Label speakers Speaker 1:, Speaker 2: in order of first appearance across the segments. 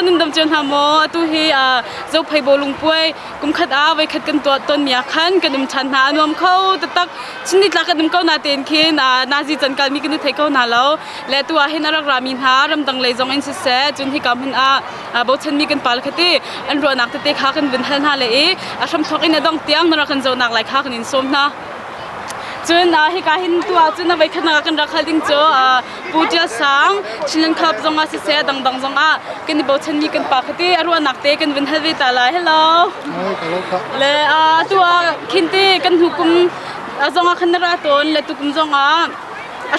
Speaker 1: นินดำจนหาโมตุฮีเจ้าไผ่บอลงป่วยกุมขัดไว้ขัดกันตัวต้นเมียขันกันดำชันหานวมเข้าตักชนิดละกันดำเข้านาเตียนเคนนาจีจันการมีกันนึกไทยเข้านาแล้วและตัวเห็นอารักรามินหารำดังเลยจงอินเสจจนที่กำเห็นบทฉันมีกันปาลคติอันรัวนักเตะขากันเป็นทันหาเลยชมทอกอินดำเตียงนรักกันเจ้านักไหลขากันอินสมนะจนให้การเห็นตัวจนเอาไว้ขนาดกันรักดิ้งเจ้าปูเจ้าสังชิลันขับจงอาเสียดังจงกันที่บอกฉันมีกันปากที่อรัวนักเตะกันเป็นเฮลิตาลายฮัลโหลและตัวคินตีกันหุกุมจงอาขนาดตนและตุกุมจง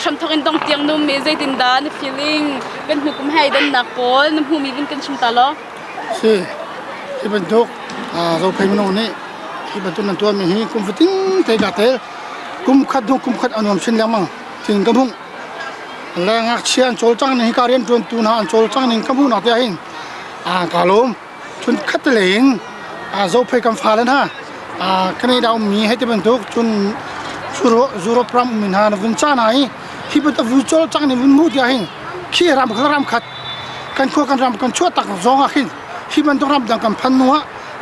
Speaker 1: ชมทกินต้องเตียงนุ่มมีใจดินดาน feeling กันหุกุมให้ดันนักปนน้ำหูมีเป็นกันชิมตาล้อ
Speaker 2: สิที่บรรทุกเราไปมันโน่นนี่ที่บรรทุกนั่นตัวมีหีกุมฟิติ้งเตะกาเตะกุมขัดดูกุมขัดอนุมชินแล้วมั้งถึงกำพุ่งแรงอักเชียนโจลจังนี่การเรียนจนตูนานโจลจังนี่กำพุ่งนักเตะเองกาลมจนขัดเหลงเราไปกำฟ้าแล้วนะกันนี้เรามีให้ที่บรรทุกจนจูโรพรำมินหานวินจาไหนที่บรรทุกวิโจลจังนี่วินมูดเตะเองขี้รำขัดกันขั้วกันรำกันชั่วตักจงอาหินที่บรรทุกรำดังกันพันนัว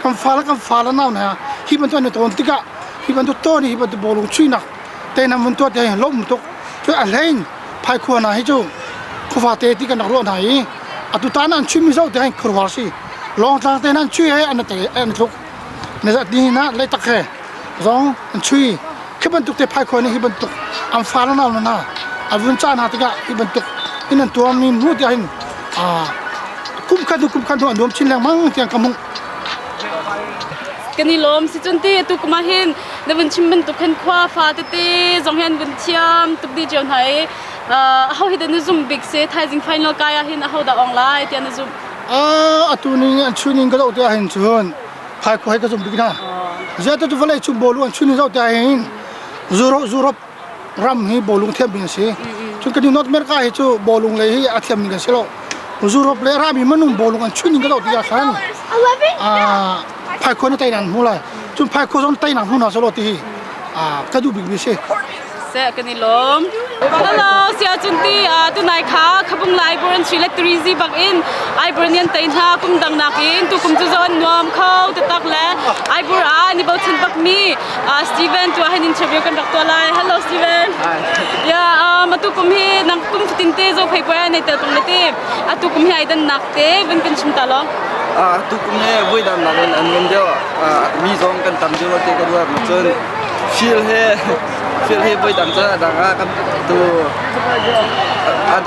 Speaker 2: กันฟ้าแล้วน่าเนี่ยที่บรรทุกเนี่ยตัวติกะที่บรรทุกตัวนี่ที่บรรทุกบอลงช่วยนักแต่นำมันตัวเดียวล้มตุกช่วยอะไรพายขวาไหนจู่ขวาเตะที่กันนักรบไหนตุตานั้นช่วยมิเจ้าเดียวขวาสิลองทางเตะนั้นช่วยให้อันนั้นเตะอันทุกในสัตว์นี้นะเลยตะแคร์ร้องช่วยที่บรรทุกเตะพายขวานี่ที่บรรทุกอันฟ้าแล้วน่านะวินจานาติกะที่บรรทุกที่นั่นตัวมีมูดเดียวคุ้มขันดูอันรวมชิ้นแรงมั้งเตียงกำมุง
Speaker 1: กันนี่ลมสิจนตีตุกมาเห็นในวันชิมเป็นตุกเห็นขวาฟ้าเตะจงเห็นวันเทียมตุกดีเจ้าไหนเขาเห็นในซุ่มบิ๊กเซทไทยจิงไฟนอลกายเห็นเขาด่าออนไลน์เตียนซุ่ม
Speaker 2: ตัวนี้ชุนิงก็ต้องเตะเห็นชวนพายขวาก็ซุ่มบิ๊กนะเจ้าตัววันเลยชุบบอลลูนชุนิงก็เตะเห็นจูรบรำให้บอลลูนเทียมบินสิชุนกันนี่นอตเมริกาให้ชูบอลลูนเลยให้อาเทียมบินกันสิแล้วจูรบเลยรามีมันนุ่มบอลลูนชุนิงก็ต้องเตะขันพายคนในไต้หวันหัวเลยจนพายคนในไต้หวันหัวน่ะสโลตีก็ดูบิ๊กบิเช่
Speaker 1: เสกันนี่ลมฮัลโหลเสียจุนตีตัวนายขาขบุงไลบรันชีเลตรีซีบักอินไอบรันยันไต้หากุมดังนักอินตุกุมจุจอนนวมเข้าตะตักแลไอบรันนี่บอกฉันบักมีสตีเวนตัวให้อินเทอร์วิวกันดักตัวไลฮัลโหลสตีเวนย่ามาตุกุมฮีนักกุมฟิตินเตโจไพกว่าในเตลตรงเลตีตุกุมฮีไอดันนักเตเป็นกันชิมตาล้อ
Speaker 3: ทุกคนเนี่ยวิ่งตามนักเรียนอันนี้เดียวมีสองกันตามเดียวเตะกันด้วยมันจนฟีลเฮ่วิ่งตามจะดังกันตัว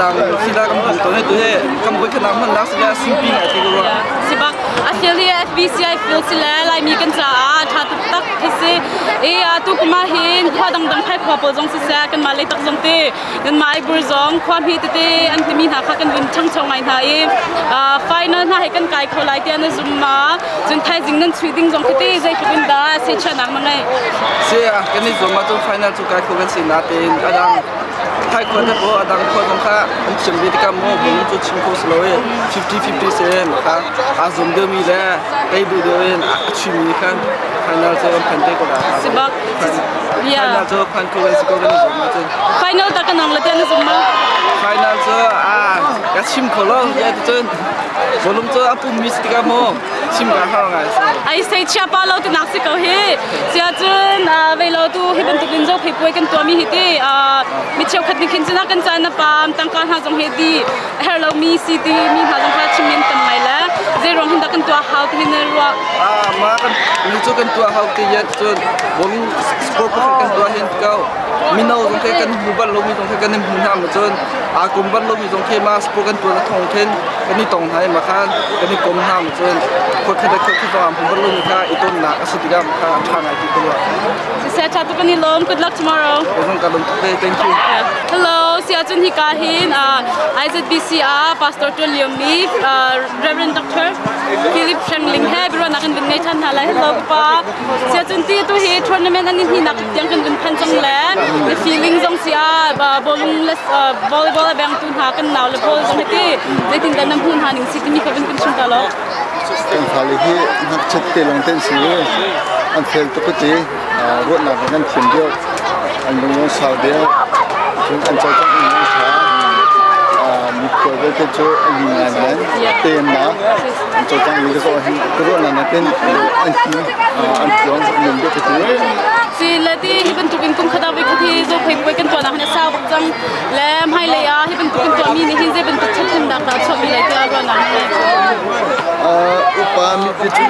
Speaker 3: ดังฟีลกันผมตัวนี้ตัวเฮ่กันวิ่งขนาดมันลักษณะสิ่งปีไหนที่กูว่า
Speaker 1: สิบักฟีลเฮ่ FBCI ฟีลสิแลไลมีกันจ้าถ้าตักที่สิตุกมาเห็นข้อดังให้ขวาปจงสิแซกันมาเลยตักจงเตกันมาไอ้บุญจงความพิเตอันที่มีหาข้ากันวินช่างไงท่าไฟนั้นให้กันไกลเขาไล่เตียนซุ่มมาจนไทยจริงนั้นช่วยดิ้งจงที่ใจคือเป็นดาเสียชนะมั้งไง
Speaker 3: เสียกันนี่ซุ่มมาจนไฟนั้นจุกไกลเขากันสินาเตนดังไทยคนที่พอดังคนของข้าอันเชื่อมวิธีการมองบุญจุดชิมโคสโลย50-50เซนค่ะซุ่มเดิมมีแล้วไอ้บุญเดินชิมมีกันไฟนั้นจะเป็นพันเตก็ได้
Speaker 1: สิบัก
Speaker 3: ไฟนั้นจะพันเขากันสิก็กันซุ่มมาจน
Speaker 1: ไฟนั้นตะกันนั่งเลยเตียนซุ่มมา
Speaker 3: ไฟนั้นจะก็ชิมเขาแล้วยัยจนบอลลูนจะอัปุ่มมิสติกามองชิมกันห้องไง
Speaker 1: ไอ้เสียชาปาเราติดนักสิเขาเฮเสียจนเวลาตัวที่เป็นตุกินโจผิดป่วยกันตัวมีเหตุมิเชลขัดนิคินจะนักกันใจนะปามตั้งการหาจงเหตุเฮลเรามีสิทีมีหาจงหาชิมินตั้งไงแล้วเจรองหินดักกันตัวหาวที่เนรัว
Speaker 3: มากันมิจูกันตัวหาวที่ยัดจนบอลสปอร์ตกันตัวเห็นเขามีน้องจงแค่กันบุบัลลมีจงแค่กันในบุญธรรมจนกุมบัลลมีจงแค่มาสปอร์ตกันตัวละทองเทนกันนี่ตรงไทยมาคันกันนี่กรมธรรมจนคนแค่ได้คนที่ฟังบุบัลลมีค่าอีต้นหนักสุดที่กันค่าทางไอที่ตัว
Speaker 1: เสียชาตุกันนี่ลม good luck tomorrow
Speaker 3: ต้องการลงทุน thank you
Speaker 1: hello เสียจุนฮิกาฮินIZBCR Pastor Tuchun Liomif Reverend Dr. Philip Shangling He บิโรนักกันเป็นไงท่านอะไร hello ป้าเสียจุนที่ตัวเฮ tournament อันนี้ที่นักยังกันเป็นพันจังแหลม feeling จงเสียบอลลูนเลสvolleyball แบ่งตุนหากันหนาวเลยบอลจงที่ได้ถึงกันน้ำพุนหาหนึ่งสิที่มีเขาเป็นชิมตลอด
Speaker 2: เป็นข่าวที่นักชัดเจนลงเต้นสีอันเฟลตุกจีรถหนักนั่นเขียนเดียวอันลงสาวเดียวถึงอันใจต้องอินช้า
Speaker 4: มีคนก็จะช่วยยิงงานนั้นเต็มนะจนจังมีก็ส่งก็รู้นั่นเป็นอันที่อันที่เราหนึ่งก็จะช่วย
Speaker 1: สิเลที่ที่เป็นตุกินกุ้งขดาวิคที่จะไปไปกันตัวนะเนี่ยสาวบักจังแล้วให้เลยอ่ะที่เป็นตุกินตัวมีนี่ที่จะเป็นตุกชัดขึ้นดังเราชอบมีอะไรที่เราหนังเลย
Speaker 4: อุปามีที่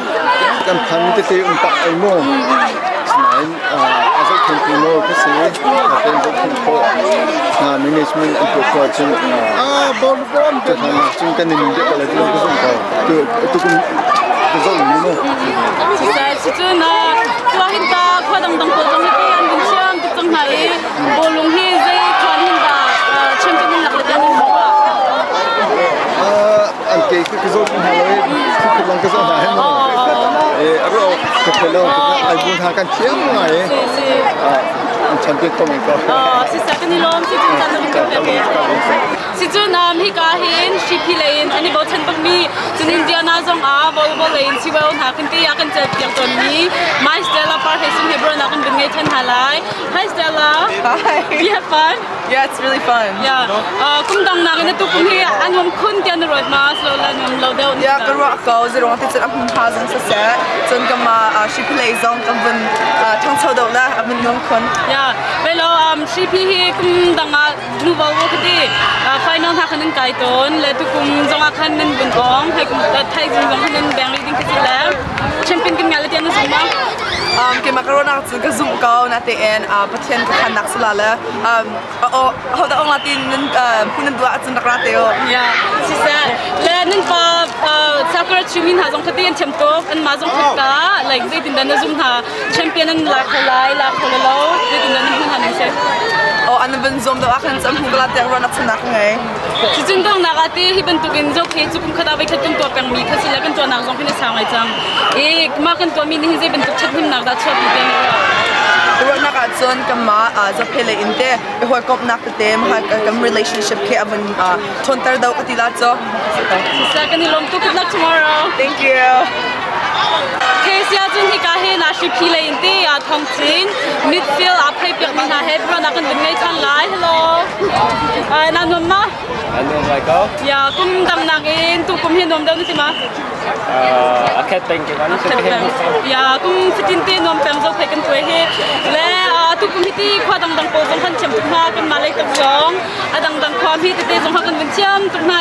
Speaker 4: กันพันที่อุปาไอโม่สมัยอาศัยคนที่โม่ก็สิเป็นพวกคนโคmanagement อันตัวก็จึงบอลบอลจะทำจึงกันหนึ่งเดียวกันเลยที่เราก็ส่งเขาคือตุกุนก็ส่งนี่โม่
Speaker 1: ใช่สิจุนตัวหินตาขวดดังๆตัวจังที่อันเป็นเชื่อมตุกจังไหนบอลลุงที่จะขวดหินตาเชื่อมเป็นหลักเลยนะมึงบอกว่า
Speaker 4: อันเก่งคือส่งให้เราคือลองก็ส่งให้โม่เราก็เพลินไอ้บุญหากันเที่ยงไงฉันเป็นคนก็
Speaker 1: สิสักนี่ล้มสิจุนจันทร์เป็นแบบนี้สิจุนที่กาเห็นชิพีเลนอันนี้บอกฉันต้องมีจุนอินเดียนาจงบอลบอลเลนชิวาอุนหาขึ้นที่อยากกันจะอย่างตัวนี้ไม่สเตลล่าพาร์ทให้สุนเฮบรอนนักกันเป็นไงฉันหาไล Hi Stella
Speaker 5: Hi
Speaker 1: You have fun
Speaker 5: Yeah it's really fun
Speaker 1: Yeah คุ้มดังนักนะตุกุมที่อันวมคุณเตียนรถมาสโลว์แล้วนวมเราเดิน
Speaker 5: Yeah ก็รู้ก็จะรู้ที่จะอัพพาจังเสียจนก็มาชิพีเลนจงก็เป็นทั้งชาวดาวละอัพเป็นน้องคน
Speaker 1: Yeah เวลาชิพีที่คุ้มดังนูบอลวกที่ไฟนอลทักขันไก่ต้นและตุกุมจงอาคันนั้นบนกองให้คุ้มไทยจงขันนั้นแบ่งลีดิ้งที่แล้วแชมเปี้ยนกันงานเลยที่นั่นสมบัติ
Speaker 5: que macaron na tsu ka zoom ko na teen patien ka kanak sala la ho da ong atin punan dua atsun da krate yo
Speaker 1: ya si sa le nin pa sakura chungin ha jong khati an chem to an ma jong khata like zai tin dan zoom ha champion an la kholai la kholalo zai tin dan hu han se
Speaker 5: an ben zoom da akan sam hu la te ron atsun nak ngai
Speaker 1: si jun dong na ati hi ben tu gen jo ke chu kum khata bai khatum to pang mi khasi la kan to na jong phine sa ngai chang ma kan to mi ni zai ben tu chatim na da chot ni
Speaker 5: รู้นักอาจารย์ก็มาจะเพลย์อินเตอร์ไปหัวกบนักเต็มหากกับ relationship แค่อันทนตร์ดาวกติลาจ้ะ
Speaker 1: Second long to good luck tomorrow
Speaker 5: Thank you
Speaker 1: เคสยาจุนที่กาเฮนาชิพีเลยอินเตอร์ทองจิน midfield อาภัยเปียกมีนาเฮดเพราะนักกันเป็นไงทันไล Hello นันนวมมา
Speaker 6: อันนู้นอะไรก็
Speaker 1: อย่ากุมดำนักเองตุกุมเห็นนวมเดิมนี่สิมา
Speaker 6: แค่เต็งกี่วันจะเห็น
Speaker 1: อย่ากุมฟิตินเต้นวมเป็นเราไปกันตัวเฮและตุกุมพิธีข้อดังๆโปรจงขันเชื่อมตุกมากันมาเลยตักจองดังๆความพิธีเต้จงขันกันเป็นเชื่อมตุกมา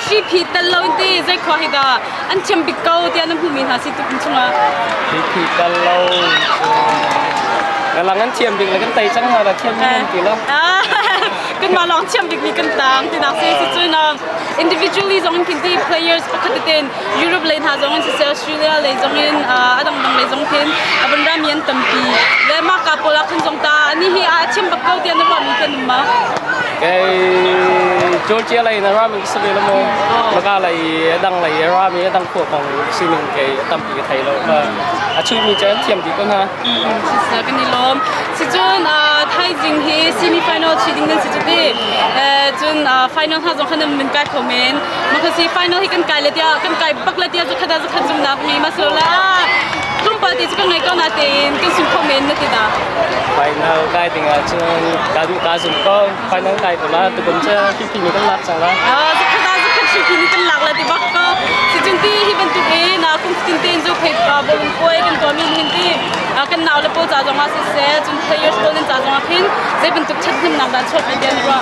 Speaker 1: ชีพีตลอดที่ใจขอให้ได้อันเชื่อมบิกเกาที่อันนั้นผู้มีหาสิตุกุมช่วย
Speaker 6: ชีพีตลอดแล้วงั้นเชื่อมบิกแล้วกันเตะจังหวะเชื่อมบิกกี่แล้ว
Speaker 1: กันมาลองเชื่อมบิกนี้กันต่างที่นักเสียสิจุนindividually จงพิธี players ปกติเต้นยุโรปเลยหาจงอินเซอร์สเตรเลียเลยจงอินดังเลยจงเต้นบันรามีอันตั้มปีและมากกับโปลักขันจงตาอันนี้ที่เชื่อมบิกเกาที่อันนั้นว่ามีกันมั้ย
Speaker 6: ไอ้จอร์เจียอะไรนะรามีสเปนโมแล้วก็อะไรดังอะไรรามีดังพวกของซีนิงเกย์ตั้มปีไทยแล้วช่วยมีเจ้าเทียมดีก็นะ
Speaker 1: สิกันนี่ล้มสิจุนไทยจริงที่ซีมิไฟนอลชีดิ้งนั่นสิจุดที่จุนไฟนอลถ้าจงขันมันไกลคอมเมนต์มันก็สิไฟนอลที่กันไกลเลยที่กันไกลปักเลยที่จะขัดจุ่มนับมีมาสโลล่ากลุ่มปาร์ตี้จะกันไงก็นาเต้นกันสุดคอมเมนต์นั่นที่ดา
Speaker 6: ไฟนอลไกลถึงจุนการสุ่มก็ไฟนอลไกลตัวละตัวผมจะพี่มีต้องรักจังละ
Speaker 1: จะขัดพี่นี่กันหลักเลยที่บักก็สิจุนที่เป็นตัวเองนะคุณสินเต้นจะเพย์บอลป่วยกันตัวมีหินที่กันหนาวเลยพอจ่าจงมาสิเซ่จุนเพย์ยอร์สโตนจ่าจงมาพินจะเป็นตัวชัดขึ้นนักดันชอบเป็นเดียนว่า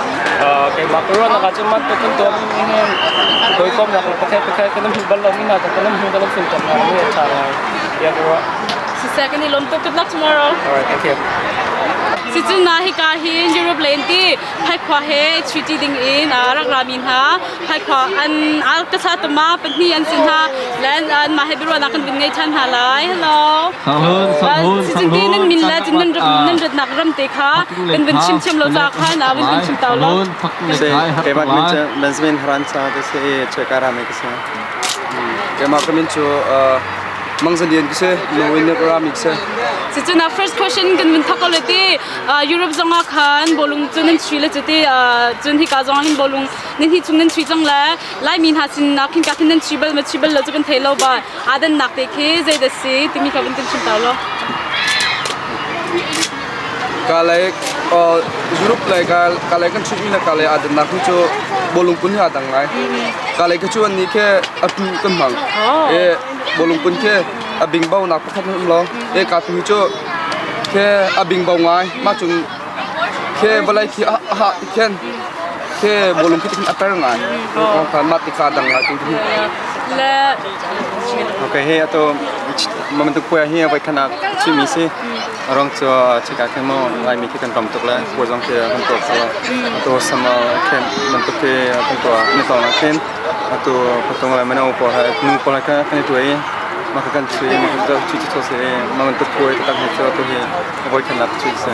Speaker 6: เกมมาครอนนะครับจุนมันตัวขึ้นตัวนี่โดยก้มนะครับประเทศกันน้ำหินบอลลงนี่นะแต่น้ำหินก็น้ำฝนตกมาไม่ใช่อะไรเดียนว่า
Speaker 1: สิเซ่กันนี่ล้มตัว good luck tomorrow
Speaker 6: alright thank you
Speaker 1: สิจุนนาฮิกาฮินยุโรปเลนที่ให้ขวาเฮชุดดิ้งอินรักรามินฮะให้ขวาอันอัลกษัตริย์มาเป็นที่อันสินฮะและอันมาให้บริวารนักเป็นไงชันฮาไลฮัลโหลสิจุนที่นั่นมินและจินนั่นรถนักรำเตะค่ะเป็นชิมเราจากค่ะนะเป็นชิมเตาล้อ
Speaker 4: เกมักมินจะเบนซ์มินฮรันซาที่เสียเชการามิกซ์เกมักมินชูมังสเดียนก็เช่โนวินเนอร์รามิกซ์
Speaker 1: สิจุนนะ first question กันเป็นทักเลยที่ยุโรปจงอาคันบอลลุงจุนนั่นชีเลยจุดที่จุนที่กาจงหินบอลลุงนั่นที่จุนนั่นชีจังเลยไล่มีหาสินนักหินการนั่นชีเบลมาชีเบลเราจะกันเทโลบาอาดันนักเด็กเจเดซีที่มีเขาเป็นชิมเตาล้อ
Speaker 3: ก็เลย Europe like kala kan chungin na kala adan na kucho bawlung pun ha dang ngai kala kucho ni ke atu kan mang bawlung pun ke abing baw na pakhat lo ka tu cho ke abing baw ngai ma chung ke balai ki ha ken ke bawlung ki tin atar ngai ko kan mat ti ka dang ngai tu
Speaker 1: le
Speaker 7: okay he ato momentum puya he vai kana chimi se rong cho chika kemo lai mi ki kan tom tok la ko jong ke kan tok sala to sama ken man to ke kan to ni to na ken ato patong la mena po ha nu po la ka kan to e maka kan chui maka jo chi chi to se momentum puya ta kan cho to he voi kan lap chi se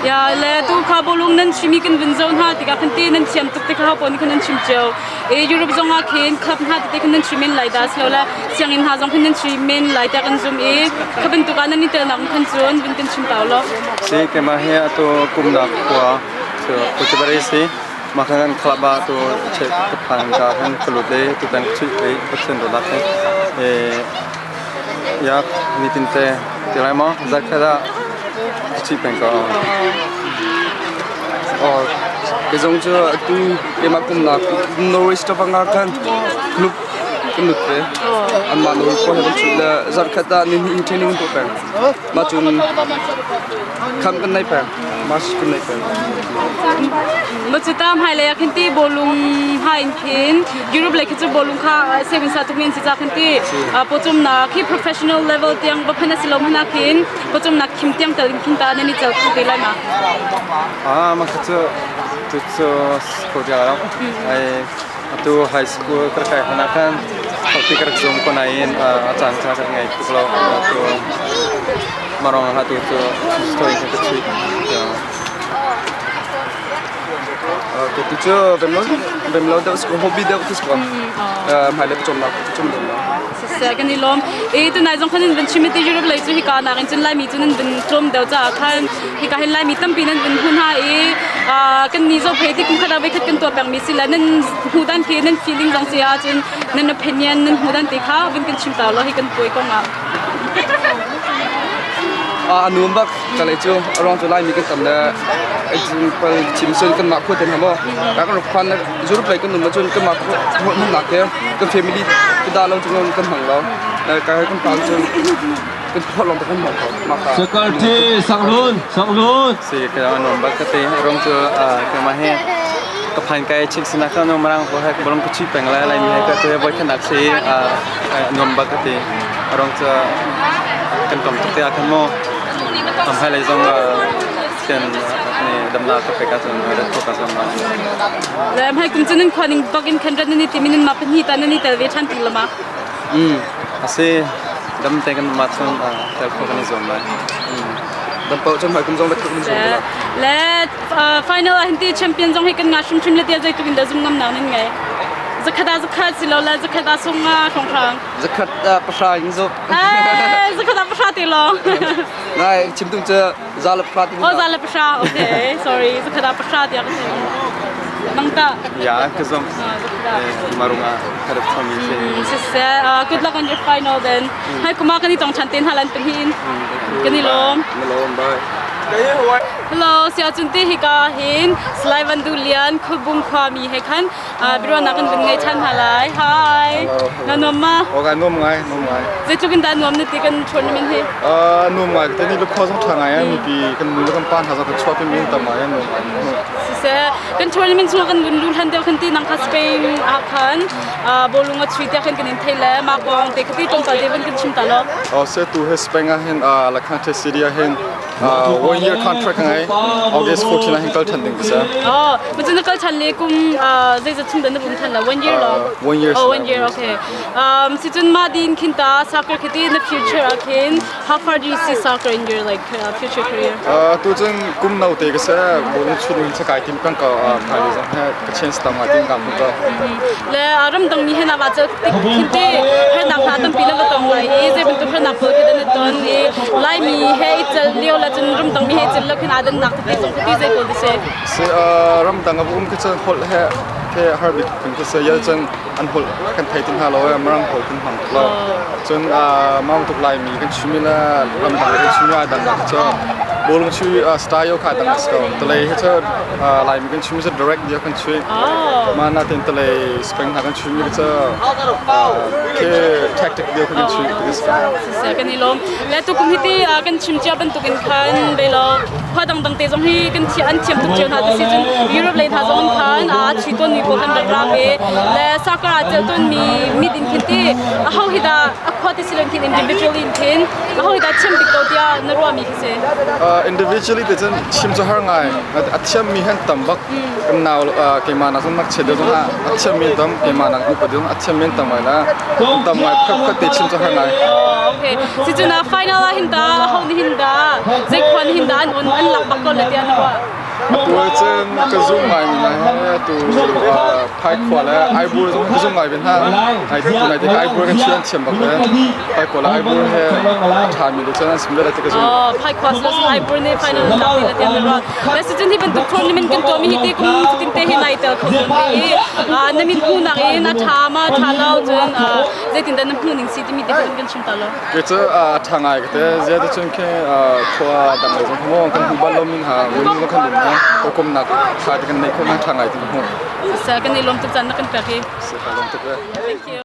Speaker 1: ya le tu kha bawlung nan chimi kan win zone ha tika kan te nan chiam tuk te kha pon kan nan chim cheu Europe zong a khen khap ha te kan nan chimen lai da slola siang in ha zong kan nan chimen lai ta kan zoom khaben tu kan ni te na kan zon bin kan chim taw lo
Speaker 7: se ke ma he ato kum na kwa so ko che bare se maka kan khlaba to che pan ka kan khulute tu tan chui pe percent do la ya nitin te lai ma zakara chi pen ka
Speaker 3: cái giống cho tu cái mà cũng là Norway stuff anh kan club cái lực đấy anh mà Norway có hình chụp là giật khát ta nên hình training untuk pen mà chun kham kan nai pen mas kan nai pen
Speaker 1: mo chitam hai le khin ti bawlung ha in khin Europe like chu bawlung kha seven sa tumen si cha khin ti pochum na khi professional level tiang ba phana silom hana khin pochum na khim tiang tal khin ta nani chal khu te la na
Speaker 7: ma khacho tu cho ko ja la ai tu high school terkai hana kan tapi kerja zoom ko nain acan cha ngai tu lo tu marong ha tu story ke tu
Speaker 3: cái tu cho vem lo đâu có hobby đâu cái có mai lại chôm đâu
Speaker 1: se kan ni lom tu nai jong khanin ben chimete Europe lai chu hi ka na rin chen lai mi chu nen ben chom deu cha khan hi ka hen lai mi tam pi nen ben hun ha kan ni zo phe ti kum khada be khat kan to pang mi sila nen hu dan the nen feeling jong sia chen nen opinion nen hu dan te kha ben kan chim taw lo hi kan poi ko nga
Speaker 3: anum bak kalai chu arong chu lai mi kan tam na example chim sun kan ma khu ten hamo ka kan khan na Europe lai kan num chun kan ma khu mun nak ke kan family kan da long chu kan hang lo ka kan pang chun kan phot long kan ma ka
Speaker 8: Security sang lun
Speaker 7: si ke non ba ka te rong cho ke ma he ka phan kai chik sina ka no marang ko ha bolong ku chi peng la lai mi ka te voi kan nak se non ba ka te rong cho kan tom te a kan mo am hai lai zong ken ni damna ka pe ka chon ra ko ka sam ma
Speaker 1: le mai kum chen khwaning bagin khan ran ni ti min ma phan hi ta ni tel ve than ti lama
Speaker 7: ase dam te kan ma chon tel ko kan zom la
Speaker 3: đâm bao chân phải cũng giống
Speaker 1: le final anti champion giống hay kan nga shum chim le tia zai tu bin da zum ngam na nen ngai zakhat silo la zakhat songa khong khang
Speaker 3: zakhat pasha ing zo
Speaker 1: zakhat pasha ti lo
Speaker 3: ngai chim tung che zalap phat
Speaker 1: oh zalap pasha okay sorry zakhat pasha ti ak nangta
Speaker 7: ya ke zom marunga karap thami
Speaker 1: se good luck on your final then hai kuma kani tong chanten halan pen hin kani lom
Speaker 3: bye
Speaker 1: hello sia chunti hi ka hin slai van du lian khubung khwa mi he khan biro na kan bin ngai chan halai hi na nomma
Speaker 4: o ga nom ngai
Speaker 1: je chukin da nom ne ti kan tournament he
Speaker 4: nom ngai te ni lo kho song thang ai mi pi kan nu kan pan ha za ka chwa pe min ta ma ya nom
Speaker 1: se kan tournament chu kan lun han deu kan ti nang kha Spain a khan bawlung a three ta kan in thela ma kong te khati tong ta devon kan chim ta lo
Speaker 4: se tu he Spain a hen la khan te Syria hen 1 year contract ngai August 14 hen kal than ding sa
Speaker 1: mujun kal chan le kum zai za chum dan bum than la 1 year lo
Speaker 4: 1 year
Speaker 1: oh 1 year okay situn ma din khinta soccer khiti in the future again how far do you see soccer in your like future career
Speaker 4: tu chen kum nau te ka sa bawlung chun sa kai tim kan ka phali za ha ka chance ta ma tin kam ka
Speaker 1: le aram dang mi hena ba cha khiti her na kha tam pila ba tong lai e je bin tu her na ko ke dan ton e lai mi he chal leo la chun rum dang mi he chal la khin adan nak te tong khiti je ko dise
Speaker 4: se ram dang abum ka chen hol he ke harbit kun ka sa ya chen an hol kan thai tin ha lo marang hol tin ham lo chen ma tuk lai mi kan chumila ram dang kan chumya dan nak cho
Speaker 7: bawlung chui style kha dang sko tale he cha lai mi kan chui se direct dia kan chui ma na ten tale spring ha kan chui mi cha ke tactic dia kan chui this
Speaker 1: se kan ni lom le tu kum hiti kan chim chia ban tu kan khan be lo pha dang dang te jong hi kan chi an chiam tu chen ha ti si chun Europe le tha jong khan chi ton mi ko kan ra be le sakara chel ton mi din khin ti how hi da khwa ti silen kin individually in kin how hi da chim dik to dia na ro mi ki se
Speaker 7: individually the chen chim cho har ngai acham mi han tambak kam naw ke mana som mak chede jong ha acham mi dam ke mana ku ko jong acham men tamai na tamai khap khat te chim cho har ngai
Speaker 1: okay si chuna final la hinda how ni hinda zai khwan hinda an lak bak ko le dia na wa
Speaker 7: ตัวเช่นกระซุ่มไงมีนะตัวพายขวาแล้วไอ้บัวกระซุ่มไงเป็นห้าไอ้ที่ตัวไหนที่ไอ้บัวกันเชื่อมเชื่อมแบบนั้นพายขวาแล้วไอ้บัวแค่ทานมีลูกเช่นนั้นสมมติอะไรที่กระซุ่ม
Speaker 1: พายขวาแล้วไอ้บัวใน final นับนี่ละเดียวนะว่าและสิ่งที่เป็นตัวนี้มันกันตัวมีที่กุ้งที่เตะให้นายเตะเขาตรงนี้นั่นมีผู้นักเองนะทามาทาเราจนจะติดแต่นั่นผู้หนึ่งสิที่มีที่เป็นกันชิมตลอด
Speaker 7: ก็จะทางไงก็แต่จะได้จนแค่ขวาดังเลยจนขโมยกันผู้บ้านเรามีหาวิ่งก็ขันดุนะก็คมหนักขาดกันในคนทางไงที่หัว
Speaker 1: เสียกันในลมตุกจันนักกันเปรียบ
Speaker 7: เสียกันลมตุกเลย
Speaker 1: Thank you